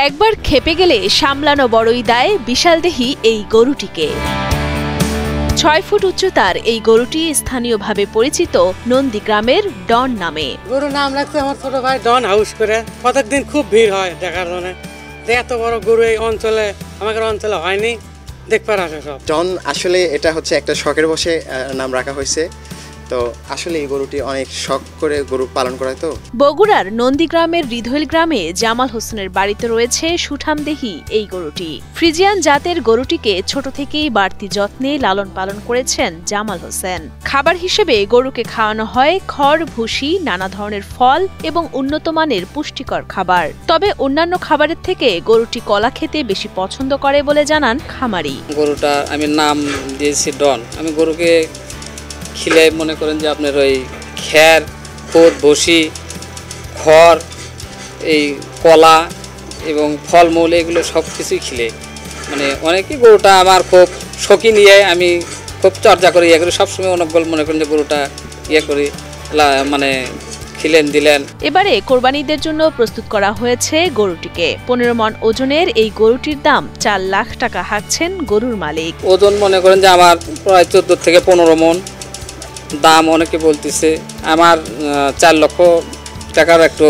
একবার খেপে গেলে সামলানো বড়ই দায় বিশালদেহী এই গরুটিকে। ৬ ফুট উচ্চতার এই গরুটি স্থানীয়ভাবে পরিচিত নন্দীগ্রামের ডন নামে। গরু নাম রাখছে আমার ছোট ভাই ডন হাউস করে। প্রত্যেকদিন খুব ভিড় হয় দেখার জন্য। এত বড় গরু এই অঞ্চলে আমাদের অঞ্চলে হয়নি, দেখবার আসে সব। ডন আসলে এটা হচ্ছে একটা শখের বশে নাম রাখা হয়েছে। তো আসলে এই গরুটি অনেক শখ করে গরু পালন করা। তো বগুড়ার নন্দীগ্রামের হৃদয়ল গ্রামে জামাল হোসেনের বাড়িতে রয়েছে সুঠামদেহী এই গরুটি। ফ্রিজিয়ান জাতের গরুটিকে ছোট থেকেই বাড়তি যত্নে লালন পালন করেছেন জামাল হোসেন। খাবার হিসেবে গরুকে খাওয়ানো হয় খড়, ভুসি, নানা ধরনের ফল এবং উন্নত মানের পুষ্টিকর খাবার। তবে অন্যান্য খাবারের থেকে গরুটি কলা খেতে বেশি পছন্দ করে বলে জানান খামারি। গরুটা আমি নাম দিয়েছি ডন। আমি গরুকে খিলে মনে করেন যে আপনার ওই খ্যার, খোদ, ভুসি, খড়, এই কলা এবং ফলমূল এগুলো সব কিছুই খিলে মানে অনেকেই গরুটা আমার খুব শৌকি নিয়ে আমি খুব চর্চা করি ইয়ে করি, সবসময় অনর্গল মনে করেন যে গরুটা ইয়ে করি মানে খিলেন দিলেন। এবারে কোরবানিদের জন্য প্রস্তুত করা হয়েছে গরুটিকে। ১৫ মণ ওজনের এই গরুটির দাম ৪ লাখ টাকা হাঁকছেন গরুর মালিক। ওজন মনে করেন যে আমার প্রায় ১৪ থেকে ১৫ মণ। দাম অনেকে বলতেছে আমার ৪ লক্ষ টাকার একটু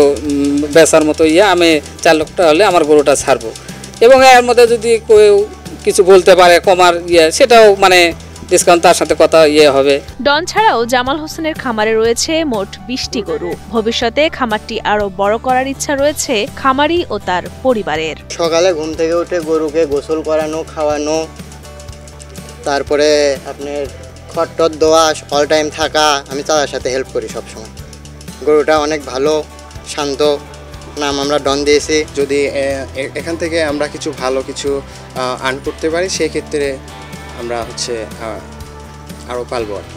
বেচার মতো আমি ৪ লক্ষ টাকা হলে আমার গরুটা ছাড়বো এবং এর মধ্যে যদি কেউ কিছু বলতে পারে কমার সেটাও মানে ডিসকাউন্ট তার সাথে কথা হবে। ডন ছাড়াও জামাল হোসেনের খামারে রয়েছে মোট ২০টি গরু। ভবিষ্যতে খামারটি আরো বড় করার ইচ্ছা রয়েছে খামারি ও তার পরিবারের। সকালে ঘুম থেকে উঠে গরুকে গোসল করানো, খাওয়ানো, তারপরে আপনার খড় দেওয়া, অল টাইম থাকা, আমি তার সাথে হেল্প করি সবসময়। গরুটা অনেক ভালো, শান্ত, নাম আমরা ডন দিয়েছি। যদি এখান থেকে আমরা কিছু ভালো কিছু আর্ন করতে পারি সেক্ষেত্রে আমরা আরও পালবো।